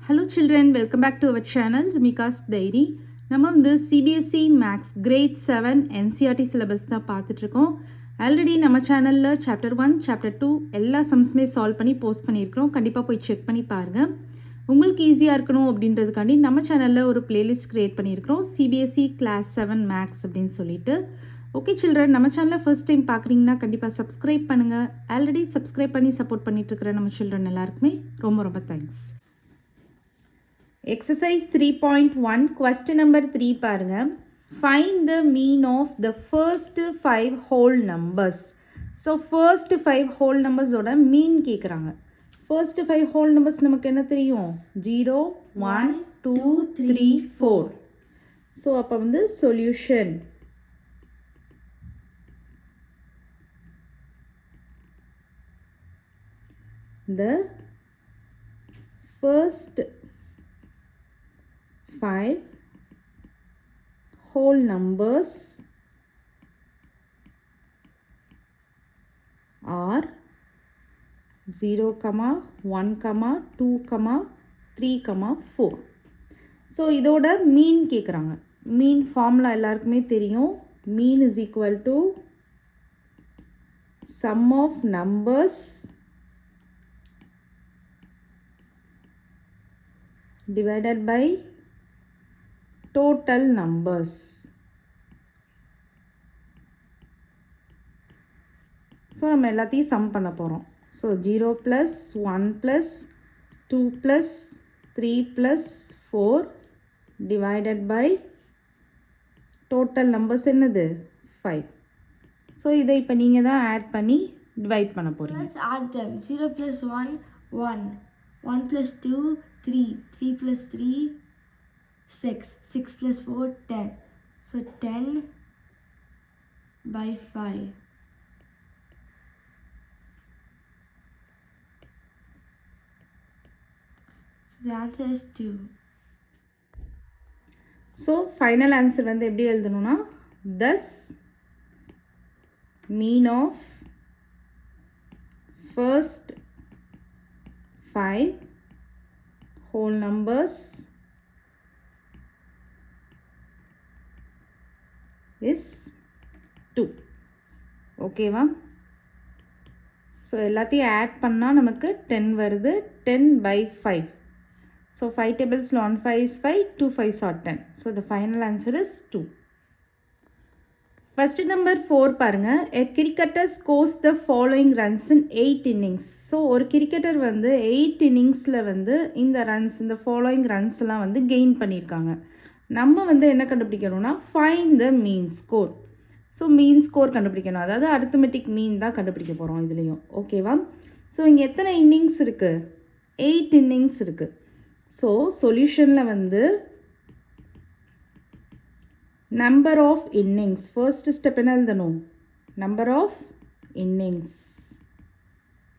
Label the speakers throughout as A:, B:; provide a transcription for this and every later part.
A: Hello children, welcome back to our channel Rumika's Diary. நம்ம வந்து CBSE Maths Grade 7 NCERT syllabus தான் பார்த்துட்டு இருக்கோம். ஆல்ரெடி நம்ம சேனல்ல சாப்டர் 1, சாப்டர் 2 எல்லா சம்ஸுமே சால்வ் பண்ணி போஸ்ட் பண்ணியிருக்கிறோம். கண்டிப்பாக போய் செக் பண்ணி பாருங்கள். உங்களுக்கு ஈஸியாக இருக்கணும் அப்படின்றதுக்காண்டி நம்ம சேனலில் ஒரு பிளேலிஸ்ட் க்ரியேட் பண்ணியிருக்கிறோம். CBSE Class 7 Maths அப்படின்னு சொல்லிட்டு. ஓகே சில்ட்ரன், நம்ம சேனலை ஃபர்ஸ்ட் டைம் பார்க்குறீங்கன்னா கண்டிப்பாக சப்ஸ்கிரைப் பண்ணுங்கள். ஆல்ரெடி சப்ஸ்கிரைப் பண்ணி சப்போர்ட் பண்ணிகிட்ருக்கிற நம்ம சில்ட்ரன் எல்லாருக்குமே ரொம்ப ரொம்ப தேங்க்ஸ். Exercise 3.1 question number 3 பாருங்க. Find the mean of the first 5 whole numbers. So first 5 whole numbers ஓட mean கேக்குறாங்க. First 5 whole numbers நமக்கு என்ன தெரியும்? 0, 1, 2, 3, 4. So அப்ப வந்து solution. The first 5 whole numbers are 0, 1, 2, 3, 4. So இதோட mean கேக்குறாங்க. mean formula எல்லாருக்குமே தெரியும். mean is equal to sum of numbers divided by total numbers. So நம்ம எல்லாத்தையும் sum பண்ண போறோம். So 0 plus 1 plus 2 plus 3 plus 4 divided by total numbers என்னது 5. So இதை இப்போ நீங்க தான் add பண்ணி divide பண்ண போறீங்க.
B: Let's add them. 0 plus 1 1 1 plus 2 3 3 plus 3 6 6 plus 4 10. So 10 by 5. So the answer is 2.
A: So final answer வந்து எப்படி எழுதணும்னா thus mean of first 5 whole numbers is 2. ஓகேவா? ஸோ எல்லாத்தையும் ஆட் பண்ணால் நமக்கு 10 வருது. 10 by 5. So 5 tablesல 1 5 is 5, 2 5s are 10. So the final answer is 2. First number 4 பாருங்க. A cricketer scores the following runs in 8 innings. So ஒரு கிரிக்கெட்டர் வந்து 8 இன்னிங்ஸில் வந்து இந்த ரன்ஸ் இந்த ஃபாலோயிங் ரன்ஸ்லாம் வந்து கெயின் பண்ணியிருக்காங்க. நம்ம வந்து என்ன கண்டுபிடிக்கணும்னா find the mean score. So mean score கண்டுபிடிக்கணும். அதாவது அரித்மெட்டிக் மீன் தான் கண்டுபிடிக்க போகிறோம் இதுலேயும். ஓகேவா? ஸோ இங்கே எத்தனை இன்னிங்ஸ் இருக்குது? 8 இன்னிங்ஸ் இருக்குது. ஸோ சொல்யூஷனில் வந்து number of innings first step என்ன எழுதணும்? Number of innings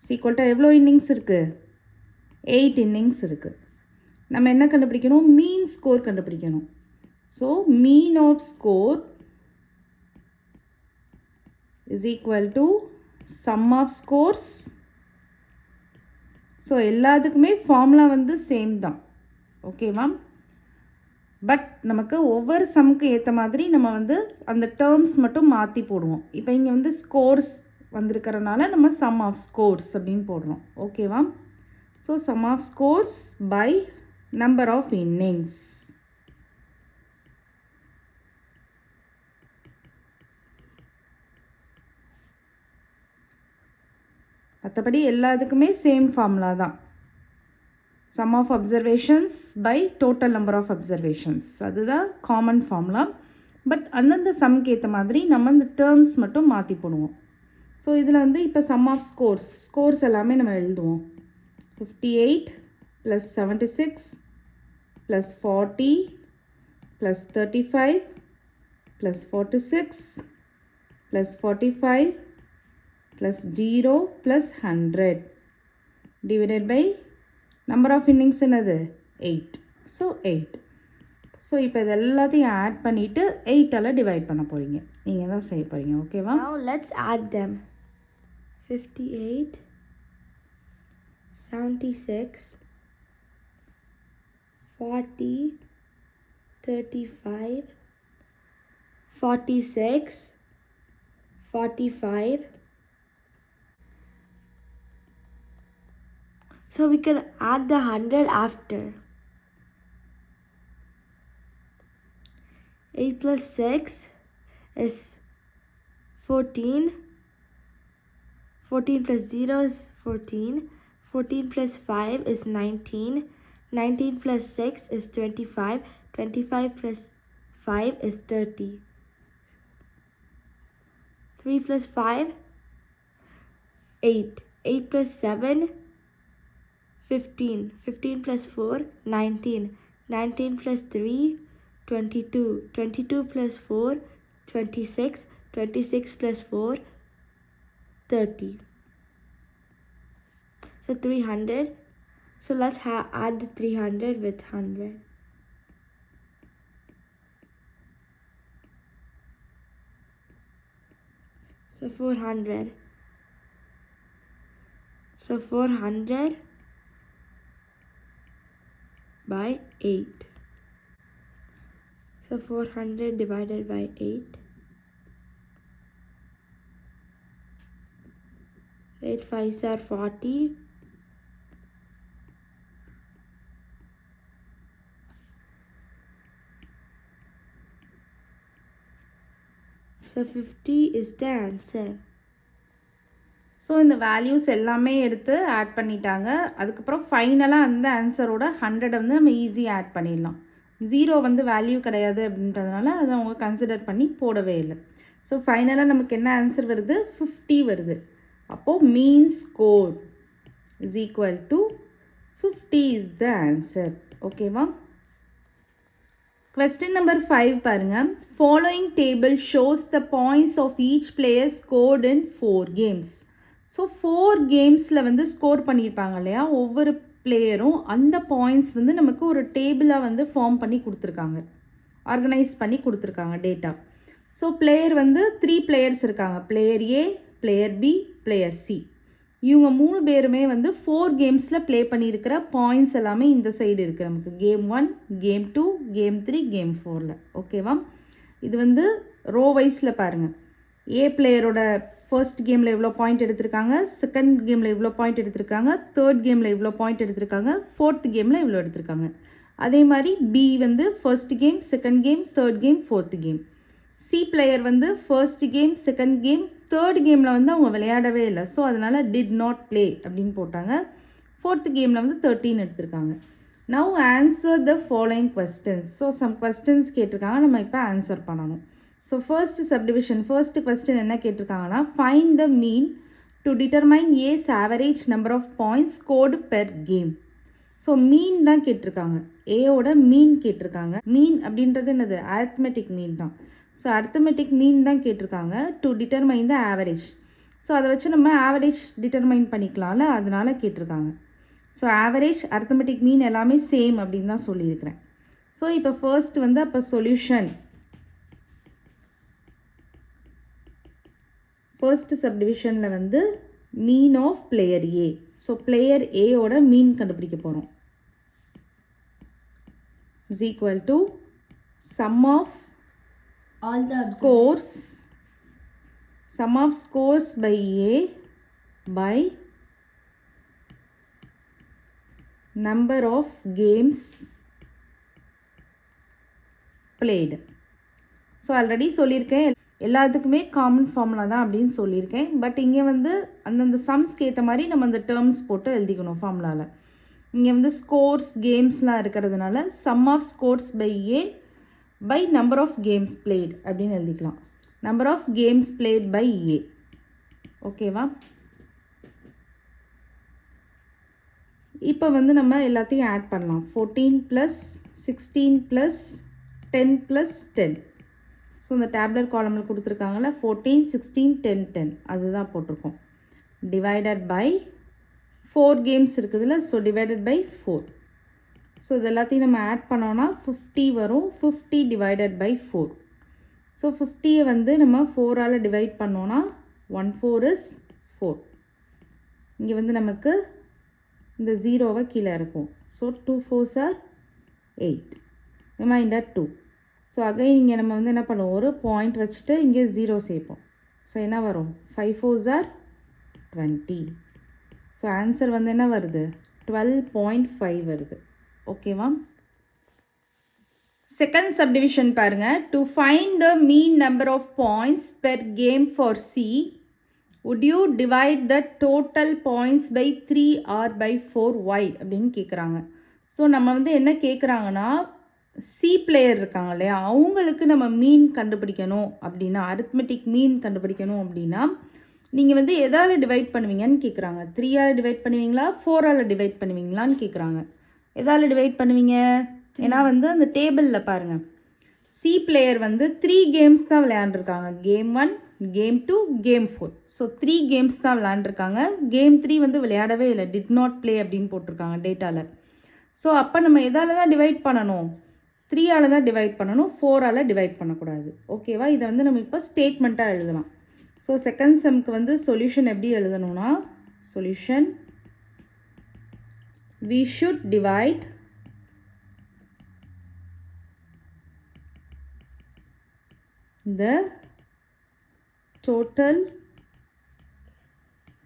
A: equal to எவ்வளோ இன்னிங்ஸ் இருக்குது? 8 இன்னிங்ஸ் இருக்குது. நம்ம என்ன கண்டுபிடிக்கணும்? மீன் ஸ்கோர் கண்டுபிடிக்கணும். So mean of score is equal to sum of scores. So எல்லாத்துக்குமே ஃபார்முலா வந்து சேம் தான். ஓகேவா? பட் நமக்கு ஒவ்வொரு சம்முக்கு ஏற்ற மாதிரி நம்ம வந்து அந்த டேர்ம்ஸ் மட்டும் மாற்றி போடுவோம். இப்போ இங்கே வந்து ஸ்கோர்ஸ் வந்திருக்கிறனால நம்ம சம் ஆஃப் ஸ்கோர்ஸ் அப்படின்னு போடுறோம். ஓகேவா? So sum of scores by number of innings. மற்றபடி எல்லாத்துக்குமே சேம் ஃபார்முலா தான். Sum of observations by total number of observations அதுதான் காமன் ஃபார்முலா. பட் அந்தந்த சம்க்கு ஏற்ற மாதிரி நம்ம இந்த டேர்ம்ஸ் மட்டும் மாற்றி போடுவோம். ஸோ இதில் வந்து இப்போ சம் ஆஃப் ஸ்கோர்ஸ் எல்லாமே நம்ம எழுதுவோம். 58 + 76 + 40 + 35 + 46 + 45 + 0 + 100 divided by number of innings என்னது 8. ஸோ 8. ஸோ இப்போ இது எல்லாத்தையும் ஆட் பண்ணிவிட்டு 8ஆல் டிவைட் பண்ண போகிறீங்க. நீங்கள் தான் செய்ய போகிறீங்க. ஓகேவா?
B: Now let's add them. 58 76 40, 35, 46, 45. So we can add the 100 after. 8 plus 6 is 14. 14 plus 0 is 14. 14 plus 5 is 19. 19 plus 6 is 25. 25 plus 5 is 30. 3 plus 5, 8. 8 plus 7, 15. 15 plus 4, 19. 19 plus 3, 22. 22 plus 4, 26. 26 plus 4, 30. So 300. So let's add the 300 with 100. So 400. So 400 by 8. So 400 divided by 8. 8 5s are 40. So 50 is the answer.
A: So இந்த values எல்லாமே எடுத்து add பண்ணிட்டாங்க. அதுக்கப்புறம் ஃபைனலாக அந்த ஆன்சரோட 100 வந்து நம்ம ஈஸியாக ஆட் பண்ணிடலாம். 0 வந்து வேல்யூ கிடையாது அப்படின்றதுனால அதை அவங்க கன்சிடர் பண்ணி போடவே இல்லை. ஸோ ஃபைனலாக நமக்கு என்ன ஆன்சர் வருது? 50 வருது. அப்போது mean score is equal to 50 is the answer. ஓகேவா? Question number 5 பாருங்க. Following table shows the points of each player scored in 4 games. So 4 கேம்ஸில் வந்து ஸ்கோர் பண்ணியிருப்பாங்க இல்லையா, ஒவ்வொரு பிளேயரும் அந்த பாயிண்ட்ஸ் வந்து நமக்கு ஒரு டேபிளாக வந்து ஃபார்ம் பண்ணி கொடுத்துருக்காங்க, ஆர்கனைஸ் பண்ணி கொடுத்துருக்காங்க டேட்டா. ஸோ பிளேயர் வந்து 3 பிளேயர்ஸ் இருக்காங்க. பிளேயர் ஏ, பிளேயர் பி, பிளேயர் சி. இவங்க 3 பேருமே வந்து 4 கேம்ஸில் ப்ளே பண்ணியிருக்கிற பாயிண்ட்ஸ் எல்லாமே இந்த சைடு இருக்குது நமக்கு. கேம் 1, கேம் 2, கேம் 3, கேம் 4ல். ஓகேவா? இது வந்து ரோ வைஸில் பாருங்கள். ஏ பிளேயரோட ஃபர்ஸ்ட் கேமில் இவ்வளோ பாயிண்ட் எடுத்திருக்காங்க, செகண்ட் கேமில் இவ்வளோ பாயிண்ட் எடுத்திருக்காங்க, தேர்ட் கேமில் இவ்வளோ பாயிண்ட் எடுத்திருக்காங்க, ஃபோர்த் கேமில் இவ்வளோ எடுத்திருக்காங்க. அதே மாதிரி பி வந்து first game, second game, third game, fourth game. C player வந்து first game, second game, third கேமில் வந்து அவங்க விளையாடவே இல்லை. ஸோ அதனால் டிட் நாட் ப்ளே அப்படின்னு போட்டாங்க. ஃபோர்த் கேமில் வந்து 13 எடுத்திருக்காங்க. Now answer the following questions. So some questions கேட்டிருக்காங்க, நம்ம இப்போ ஆன்சர் பண்ணணும். So first subdivision, first question என்ன கேட்டிருக்காங்கன்னா, find the mean to determine as average number of points scored per game. So mean தான் கேட்டிருக்காங்க, ஏயோட மீன் கேட்டிருக்காங்க. மீன் அப்படின்றது என்னது? அரித்மெட்டிக் மீன் தான். ஸோ அரித்மெட்டிக் மீன் தான் கேட்டிருக்காங்க to determine the average. So அதை வச்சு நம்ம ஆவரேஜ் டிட்டர்மைன் பண்ணிக்கலாம்ல, அதனால கேட்டிருக்காங்க. ஸோ ஆவரேஜ், அரித்மெட்டிக் மீன் எல்லாமே சேம் அப்படின்னு தான் சொல்லியிருக்கிறேன். ஸோ இப்போ ஃபர்ஸ்ட் வந்து அப்போ சொல்யூஷன், ஃபர்ஸ்ட் சப்டிவிஷனில் வந்து mean of player A. So player ஏயோட மீன் கண்டுபிடிக்க போகிறோம். Is equal to sum of
B: All the
A: scores, sum of scores by A by number of games played. So already சொல்லியிருக்கேன், எல்லாத்துக்குமே காமன் ஃபார்முலா தான் அப்படின்னு சொல்லியிருக்கேன். பட் இங்கே வந்து அந்தந்த சம்ஸ்க்கு ஏற்ற மாதிரி நம்ம அந்த டேர்ம்ஸ் போட்டு எழுதிக்கணும் ஃபார்முலாவில். இங்கே வந்து ஸ்கோர்ஸ், கேம்ஸ்லாம் இருக்கிறதுனால sum of scores by A by number of games played அப்படின்னு எழுதிக்கலாம். number of games played by A. ஓகேவா? இப்போ வந்து நம்ம எல்லாத்தையும் ஆட் பண்ணலாம். 14 + 16 + 10 + 10. ஸோ இந்த டேப்லெட் காலமில் கொடுத்துருக்காங்கல்ல, 14, 16, 10, 10 அதுதான் போட்டிருக்கோம். டிவைடட் பை 4 கேம்ஸ் இருக்குதுல்ல, ஸோ டிவைடட் பை 4. ஸோ இது எல்லாத்தையும் நம்ம ஆட் பண்ணோன்னா 50 வரும். 50 டிவைடட் பை 4. ஸோ 50யை வந்து நம்ம 4ஆல் டிவைட் பண்ணோன்னா 1 4 is 4. இங்கே வந்து நமக்கு இந்த 0வை கீழே இருக்கும். So 2 4s are 8. Remainder 2. So again இங்கே நம்ம வந்து என்ன பண்ணுவோம், ஒரு பாயிண்ட் வச்சுட்டு இங்கே 0 சேர்ப்போம். ஸோ என்ன வரும், 5 4s are 20. ஸோ ஆன்சர் வந்து என்ன வருது, 12.5 வருது. ஓகேவா? செகண்ட் சப்டிவிஷன் பாருங்க. To find the mean number of points per game for C, would you divide the total points by 3 or by 4? Why அப்படின்னு கேட்குறாங்க. ஸோ நம்ம வந்து என்ன கேட்குறாங்கன்னா, சி பிளேயர் இருக்காங்க இல்லையா, அவங்களுக்கு நம்ம மீன் கண்டுபிடிக்கணும் அப்படின்னா, அரித்மெட்டிக் மீன் கண்டுபிடிக்கணும் அப்படின்னா நீங்கள் வந்து எதால் டிவைட் பண்ணுவீங்கன்னு கேட்குறாங்க. 3ஆல் டிவைட் பண்ணுவீங்களா, 4ஆல் டிவைட் பண்ணுவீங்களான்னு கேட்குறாங்க. எதால் டிவைட் பண்ணுவீங்க? ஏன்னா வந்து அந்த டேபிளில் பாருங்கள், சி பிளேயர் வந்து 3 கேம்ஸ் தான் விளையாண்டுருக்காங்க. Game 1, game 2, game 4. So 3 games தான் விளையாண்டுருக்காங்க. கேம் 3 வந்து விளையாடவே இல்லை, டிட் நாட் ப்ளே அப்படின்னு போட்டிருக்காங்க டேட்டாவில். ஸோ அப்போ நம்ம எதால் தான் டிவைட் பண்ணணும், 3ஆல் தான் டிவைட் பண்ணணும், 4ஆல் டிவைட் பண்ணக்கூடாது. ஓகேவா? இதை வந்து நம்ம இப்போ ஸ்டேட்மெண்ட்டாக எழுதலாம். ஸோ செகண்ட் செம்க்கு வந்து சொல்யூஷன் எப்படி எழுதணும்னா, solution we should divide the total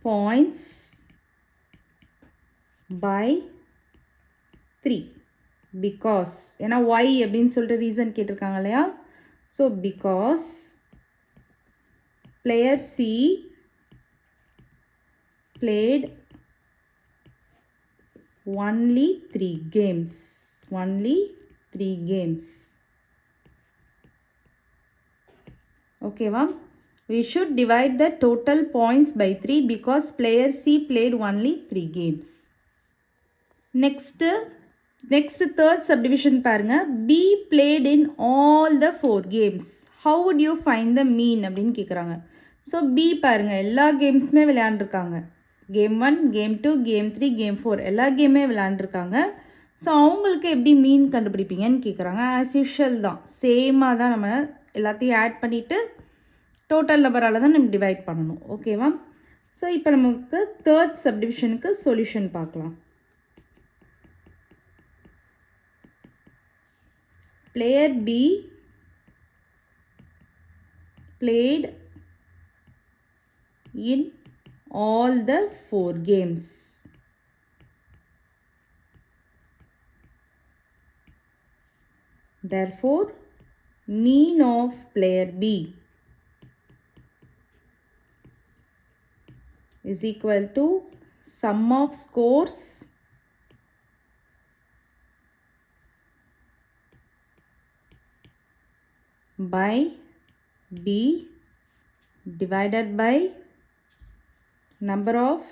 A: points by 3 because ஏன்னா why அப்படின்னு சொல்லிட்டு ரீசன் கேட்டிருக்காங்க இல்லையா. So because player C played only 3 games. ஓகேவா? We should divide the total points by 3 because player C played only 3 games. Next third subdivision பாருங்க. B played in all the 4 games. How would you find the mean அப்படின்னு கேட்குறாங்க. So B பாருங்க, எல்லா கேம்ஸுமே விளையாண்டுருக்காங்க. Game 1, game 2, game 3, game 4 எல்லா கேமே விளையாண்டுருக்காங்க. So அவங்களுக்கு எப்படி மீன் கண்டுபிடிப்பீங்கன்னு கேட்குறாங்க. ஆஸ் யூஷுவல் தான், சேமாக தான் நம்ம எல்லாத்தையும் ஆட் பண்ணிவிட்டு டோட்டல் நம்பரால் தான் நம்ம டிவைட் பண்ணணும். ஓகேவா? ஸோ இப்போ நமக்கு தேர்ட் சப்டிவிஷனுக்கு சொல்யூஷன் பார்க்கலாம். Player B played in all the 4 games. Therefore, mean of player B is equal to sum of scores by B divided by number of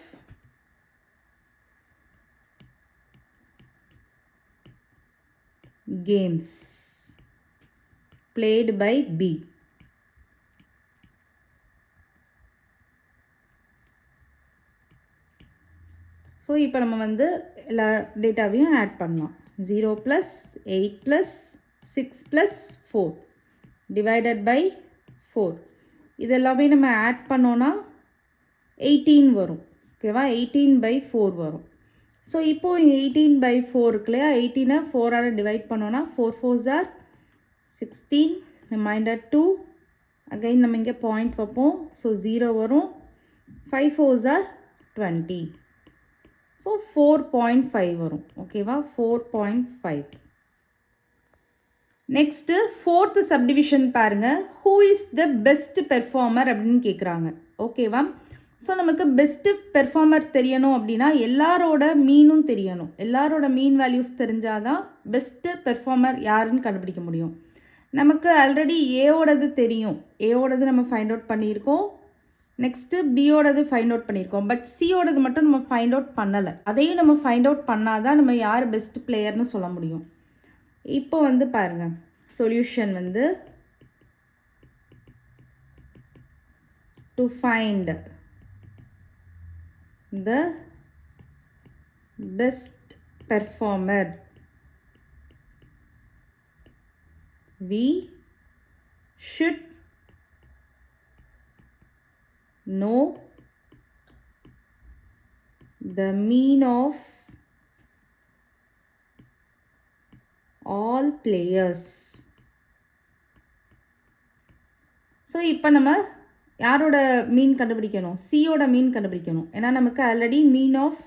A: games played by B. So இப்போ நம்ம வந்து எல்லா டேட்டாவையும் add பண்ணலாம். 0 + 8 + 6 + 4 divided by 4. இதெல்லாமே நம்ம add பண்ணோன்னா 18 வரும். ஓகேவா? 18/4 வரும். ஸோ இப்போது 18/4 இருக்கு இல்லையா, 18 4ஆல் டிவைட் பண்ணோன்னா 4 4s are 16, ரிமைண்டர் 2. அகைன் நம்ம இங்கே பாயிண்ட் வைப்போம். ஸோ 0 வரும். 5 4s are 20. ஸோ 4.5 வரும். ஓகேவா? 4.5. நெக்ஸ்ட்டு ஃபோர்த்து சப்டிவிஷன் பாருங்கள். Who is the best performer அப்படின்னு கேட்குறாங்க. ஓகேவா? ஸோ நமக்கு பெஸ்ட்டு பெர்ஃபார்மர் தெரியணும் அப்படின்னா எல்லாரோட மீனும் தெரியணும். எல்லாரோட மீன் வேல்யூஸ் தெரிஞ்சால் தான் பெஸ்ட்டு பெர்ஃபார்மர் யாருன்னு கண்டுபிடிக்க முடியும். நமக்கு ஆல்ரெடி ஏவோடது தெரியும். ஏவோடது நம்ம ஃபைண்ட் அவுட் பண்ணியிருக்கோம். நெக்ஸ்ட்டு பியோடது ஃபைண்ட் அவுட் பண்ணியிருக்கோம். பட் சியோடது மட்டும் நம்ம ஃபைண்ட் அவுட் பண்ணலை. அதையும் நம்ம ஃபைண்ட் அவுட் பண்ணால் தான் நம்ம யார் பெஸ்ட் பிளேயர்னு சொல்ல முடியும். இப்போ வந்து பாருங்கள், சொல்யூஷன் வந்து to find the best performer, we should know the mean of all players. So இப்போ நம்ம யாரோட மீன் கண்டுபிடிக்கணும், சியோட மீன் கண்டுபிடிக்கணும். ஏன்னா நமக்கு already mean of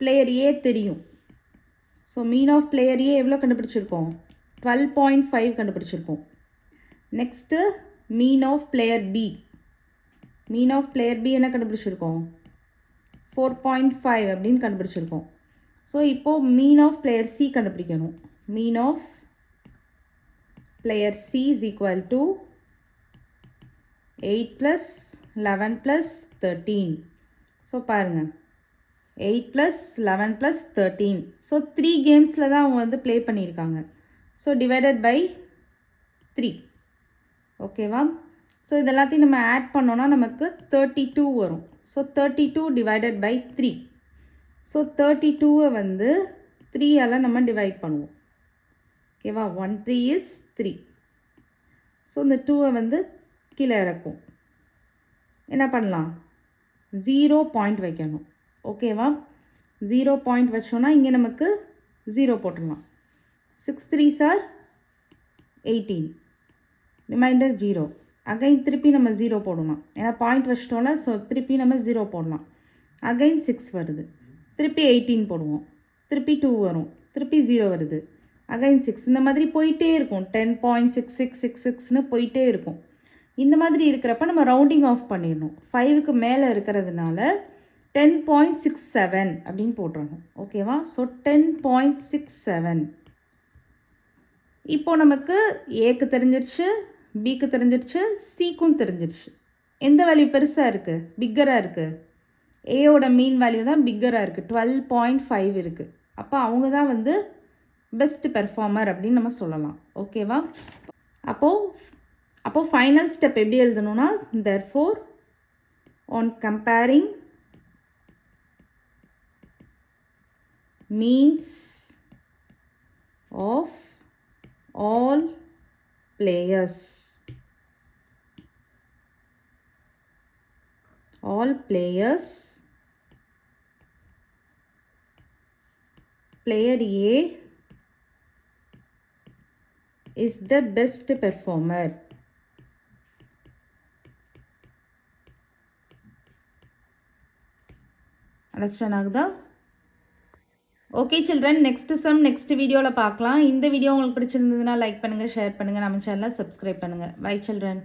A: player A தெரியும். So mean of player A எவ்வளோ கண்டுபிடிச்சிருக்கோம், 12.5 கண்டுபிடிச்சிருக்கோம். Next mean of player B, mean of player B என்ன கண்டுபிடிச்சிருக்கோம், 4.5 அப்படின்னு கண்டுபிடிச்சிருக்கோம். ஸோ இப்போது மீன் ஆஃப் பிளேயர் சி கண்டுபிடிக்கணும். Mean of player C is equal to 8 + 11 + 13. So பாருங்கள், 8 + 11 + 13. ஸோ 3 கேம்ஸில் தான் அவங்க வந்து ப்ளே பண்ணியிருக்காங்க. So divided by 3. ஓகேவா? ஸோ இதெல்லாத்தையும் நம்ம ஆட் பண்ணோன்னா நமக்கு 32 வரும். So 32 divided by 3. ஸோ 32வை வந்து 3ஆல் நம்ம டிவைட் பண்ணுவோம். ஓகேவா? 1 3 is 3. ஸோ இந்த 2வை வந்து கீழே இறக்கும். என்ன பண்ணலாம், 0 பாயிண்ட் வைக்கணும். ஓகேவா? 0 பாயிண்ட் வச்சோன்னா இங்கே நமக்கு 0 போட்டுடலாம். 6 3s are 18, ரிமைண்டர் 0. அகைன் திருப்பி நம்ம 0 போடலாம். ஏன்னா பாயிண்ட் வச்சிட்டோம்ல, ஸோ திருப்பி நம்ம 0 போடலாம். அகைன் 6 வருது, திருப்பி 18 போடுவோம், திருப்பி 2 வரும், திருப்பி 0 வருது, அகைன் 6. இந்த மாதிரி போயிட்டே இருக்கும். 10.6666ன்னு போயிட்டே இருக்கும். இந்த மாதிரி இருக்கிறப்ப நம்ம ரவுண்டிங் ஆஃப் பண்ணிடணும். 5க்கு மேலே இருக்கிறதுனால 10.67 அப்படின்னு போட்டுறணும். ஓகேவா? ஸோ 10.67. இப்போ நமக்கு ஏக்கு தெரிஞ்சிருச்சு, பிக்கு தெரிஞ்சிருச்சு, சிக்கும் தெரிஞ்சிருச்சு. எந்த வேல்யூ பெருசாக இருக்குது, பிக்கராக இருக்குது? ஏயோட மீன் வேல்யூ தான் பிக்கராக இருக்குது, 12.5 இருக்குது. அப்போ அவங்க தான் வந்து பெஸ்ட் பெர்ஃபார்மர் அப்படின்னு நம்ம சொல்லலாம். ஓகேவா? அப்போது ஃபைனல் ஸ்டெப் எப்படி எழுதணும்னா, therefore on comparing means of all players, player A is the best performer. Understand ஆகுதா? Okay children, next some next வீடியோவில் பார்க்கலாம். இந்த வீடியோ உங்களுக்கு பிடிச்சிருந்ததுன்னா லைக் பண்ணுங்கள், ஷேர் பண்ணுங்கள், நம்ம சேனலை சப்ஸ்கிரைப் பண்ணுங்கள். Bye children.